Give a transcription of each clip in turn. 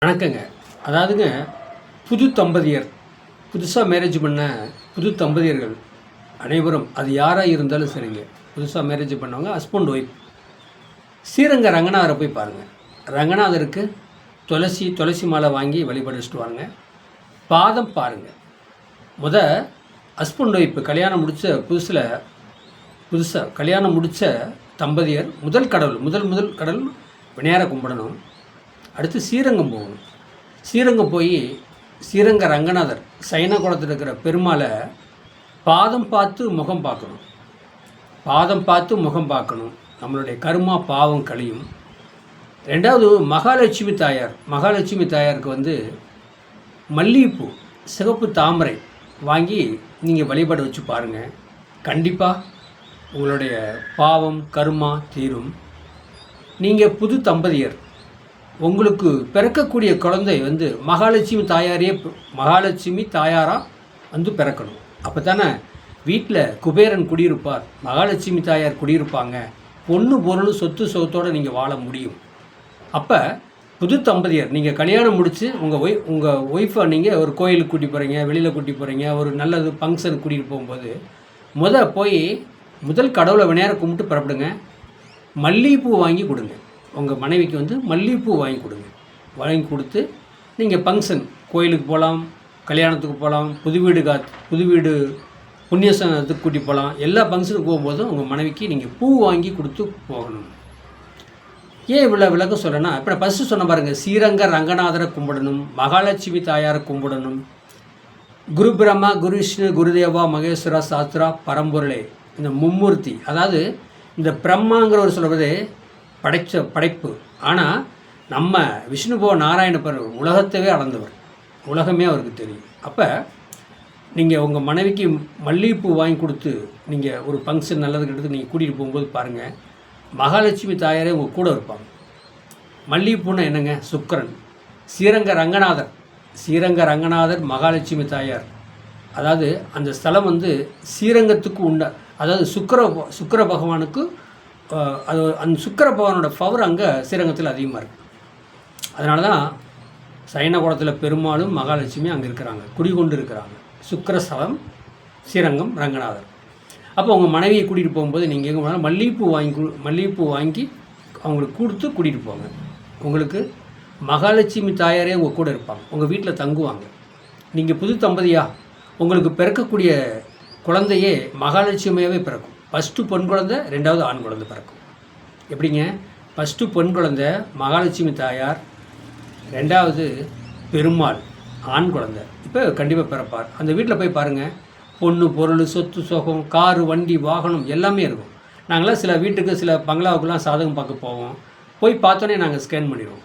வணக்கங்க. அதாவதுங்க, புது தம்பதியர் புதுசாக மேரேஜ் பண்ண புது தம்பதியர்கள் அனைவரும், அது யாராக இருந்தாலும் சரிங்க, புதுசாக மேரேஜ் பண்ணவங்க ஹஸ்பண்ட் ஒய்ஃப், ஸ்ரீரங்க ரங்கநாதரை போய் பாருங்கள். ரங்கநாதருக்கு துளசி மாலை வாங்கி வழிபடிச்சுட்டு வாங்க. பாதம் பாருங்கள். ஹஸ்பண்ட் ஒய்ஃப் கல்யாணம் முடித்த புதுசாக கல்யாணம் முடித்த தம்பதியர் முதல் கடவுள் விநாயகரை கும்பிடணும். அடுத்து ஸ்ரீரங்கம் போகணும். ஸ்ரீரங்கம் போய் ஸ்ரீரங்க ரங்கநாதர் சைன குளத்தில் இருக்கிற பெருமாளை பாதம் பார்த்து முகம் பார்க்கணும். நம்மளுடைய கர்மா பாவம் கழியும். ரெண்டாவது மகாலட்சுமி தாயாருக்கு மல்லிகைப்பூ, சிவப்பு தாமரை வாங்கி நீங்கள் வழிபாடு வச்சு பாருங்கள். கண்டிப்பாக உங்களுடைய பாவம் கர்மா தீரும். நீங்கள் புது தம்பதியர், உங்களுக்கு பிறக்கக்கூடிய குழந்தை மகாலட்சுமி தாயாராக பிறக்கணும். அப்போ தானே வீட்டில் குபேரன் குடியிருப்பார், மகாலட்சுமி தாயார் குடியிருப்பாங்க. பொண்ணு பொருள் சொத்து சொத்தோடு நீங்கள் வாழ முடியும். அப்போ புது தம்பதியர் நீங்கள் கல்யாணம் முடித்து உங்கள் ஒய்ஃபை நீங்கள் ஒரு கோயிலுக்கு கூட்டி போகிறீங்க, வெளியில் கூட்டி போகிறீங்க, ஒரு நல்லது ஃபங்க்ஷனுக்கு கூட்டிகிட்டு போகும்போது போய் முதல் கடவுளை விநாயகரை கும்பிட்டு புறப்படுங்க. மல்லிகைப்பூ வாங்கி கொடுங்க. உங்கள் மனைவிக்கு மல்லிகைப்பூ வாங்கி கொடுத்து நீங்கள் ஃபங்க்ஷன் கோயிலுக்கு போகலாம், கல்யாணத்துக்கு போகலாம், புது வீடு புண்ணியஸ்தானத்துக்கு கூட்டி போகலாம். எல்லா ஃபங்க்ஷனுக்கு போகும்போதும் உங்கள் மனைவிக்கு நீங்கள் பூ வாங்கி கொடுத்து போகணும். ஏன் இவ்வளோ விளக்கம் சொல்லணும்னா, இப்போ நான் ஃபஸ்ட்டு சொன்ன பாருங்கள், ஸ்ரீரங்க ரங்கநாதரை கும்பிடணும், மகாலட்சுமி தாயாரை கும்பிடணும், குரு பிரம்மா, குரு விஷ்ணு, குருதேவா, மகேஸ்வரா, சாஸ்திரா, பரம்பொருளே, இந்த மும்மூர்த்தி. அதாவது இந்த பிரம்மாங்கிறவர் சொல்கிறது படைப்பு. ஆனால் நம்ம விஷ்ணுபோ நாராயணப்பர் உலகத்தவே அளந்தவர், உலகமே அவருக்கு தெரியும். அப்போ நீங்கள் உங்கள் மனைவிக்கு மல்லிகைப்பூ வாங்கி கொடுத்து நீங்கள் ஒரு ஃபங்க்ஷன் நல்லதுக்கு எடுத்து நீங்கள் கூட்டிகிட்டு போகும்போது பாருங்கள், மகாலட்சுமி தாயாரே உங்கள் கூட இருப்பாங்க. மல்லிகைப்பூன்னா என்னங்க? சுக்கிரன். ஸ்ரீரங்க ரங்கநாதர் மகாலட்சுமி தாயார். அதாவது அந்த ஸ்தலம் ஸ்ரீரங்கத்துக்கு அதாவது சுக்கிர பகவானுக்கு அது அந்த சுக்கிர பகவானோட பவர் அங்கே ஸ்ரீரங்கத்தில் அதிகமாக இருக்குது. அதனால தான் சைன குளத்தில் பெருமாளும் மகாலட்சுமி அங்கே இருக்கிறாங்க, குடிகொண்டு இருக்கிறாங்க. சுக்கிரஸ்தலம் ஸ்ரீரங்கம் ரங்கநாதர். அப்போ உங்கள் மனைவியை கூட்டிகிட்டு போகும்போது நீங்கள் எங்கே போனாலும் மல்லிகைப்பூ வாங்கி அவங்களுக்கு கொடுத்து கூட்டிகிட்டு போங்க. உங்களுக்கு மகாலட்சுமி தாயாரே உங்கள் கூட இருப்பாங்க, உங்கள் வீட்டில் தங்குவாங்க. நீங்கள் புது தம்பதியாக உங்களுக்கு பிறக்கக்கூடிய குழந்தையே மகாலட்சுமியாகவே பிறக்கும். ஃபஸ்ட்டு பெண் குழந்தை, ரெண்டாவது ஆண் குழந்தை பிறக்கும். எப்படிங்க? ஃபஸ்ட்டு பெண் குழந்தை மகாலட்சுமி தாயார், ரெண்டாவது பெருமாள் ஆண் குழந்தை இப்போ கண்டிப்பாக பிறப்பார். அந்த வீட்டில் போய் பாருங்கள், பொண்ணு பொருள் சொத்து சோகம், காரு வண்டி வாகனம் எல்லாமே இருக்கும். நாங்களாம் சில வீட்டுக்கு சில பங்களாவுக்குலாம் சாதகம் பார்க்க போவோம். போய் பார்த்தோன்னே நாங்கள் ஸ்கேன் பண்ணிடுவோம்,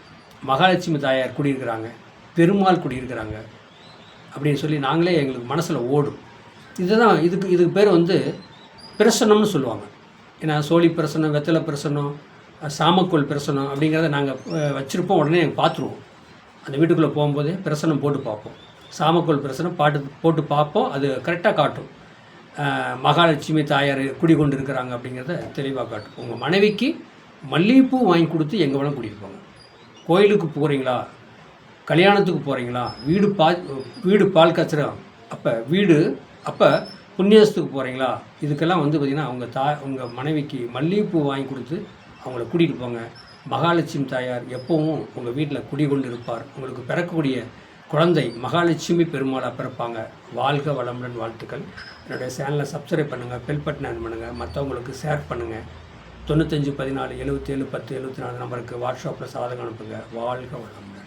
மகாலட்சுமி தாயார் குடியிருக்கிறாங்க, பெருமாள் குடியிருக்கிறாங்க அப்படின்னு சொல்லி நாங்களே எங்களுக்கு மனசில் ஓடும். இதுக்கு பேர் பிரசனம்னு சொல்லுவாங்க. ஏன்னா சோழி பிரசனம், வெத்தலை பிரசனம், சாமக்கோள் பிரசனம் அப்படிங்கிறத நாங்கள் வச்சுருப்போம். உடனே நாங்கள் பார்த்துருவோம். அந்த வீட்டுக்குள்ளே போகும்போதே பிரசனம் போட்டு பார்ப்போம். சாமக்கோள் பிரசனம் போட்டு பார்ப்போம். அது கரெக்டாக காட்டும், மகாலட்சுமி தாயார் குடிகொண்டு இருக்கிறாங்க அப்படிங்கிறத தெளிவாக காட்டும். உங்கள் மனைவிக்கு மல்லிகைப்பூ வாங்கி கொடுத்து எங்கே வேணால் கூட்டிகிட்டு போங்க. கோயிலுக்கு போகிறீங்களா, கல்யாணத்துக்கு போகிறீங்களா, வீடு பால் கச்சுறோம், அப்போ புண்ணியத்துக்கு போகிறீங்களா, இதுக்கெல்லாம் பார்த்திங்கன்னா உங்கள் மனைவிக்கு மல்லிகைப்பூ வாங்கி கொடுத்து அவங்கள கூட்டிகிட்டு போங்க. மகாலட்சுமி தாயார் எப்போவும் உங்கள் வீட்டில் குடிகொண்டு இருப்பார். உங்களுக்கு பிறக்கக்கூடிய குழந்தை மகாலட்சுமி பெருமாளாக பிறப்பாங்க. வாழ்க வளமுடன். வாழ்த்துக்கள். என்னுடைய சேனலை சப்ஸ்கிரைப் பண்ணுங்கள், பெல் பட்டன் ஆன் பண்ணுங்கள், மற்றவங்களுக்கு ஷேர் பண்ணுங்கள். 95 14 77 10 74 நம்பருக்கு வாட்ஸ்அப்பில் சாதகம் அனுப்புங்க. வாழ்க வளமுடன்.